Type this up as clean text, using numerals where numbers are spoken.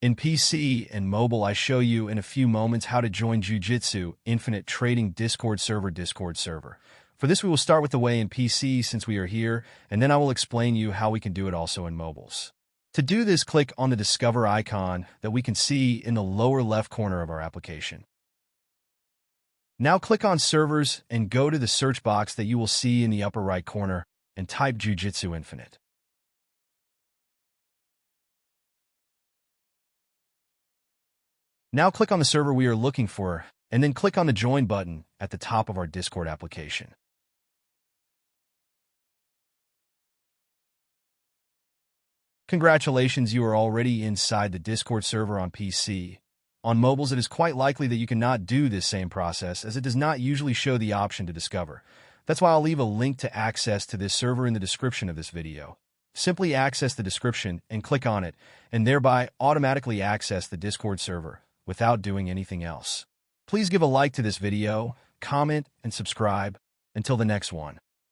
In PC and mobile, I show you in a few moments how to join Jujutsu Infinite Trading Discord server. For this, we will start with the way in PC since we are here, and then I will explain you how we can do it also in mobiles. To do this, click on the Discover icon that we can see in the lower left corner of our application. Now click on Servers and go to the search box that you will see in the upper right corner and type Jujutsu Infinite. Now click on the server we are looking for, and then click on the Join button at the top of our Discord application. Congratulations, you are already inside the Discord server on PC. On mobiles, it is quite likely that you cannot do this same process, as it does not usually show the option to discover. That's why I'll leave a link to access to this server in the description of this video. Simply access the description and click on it, and thereby automatically access the Discord server without doing anything else. Please give a like to this video, comment, and subscribe. Until the next one.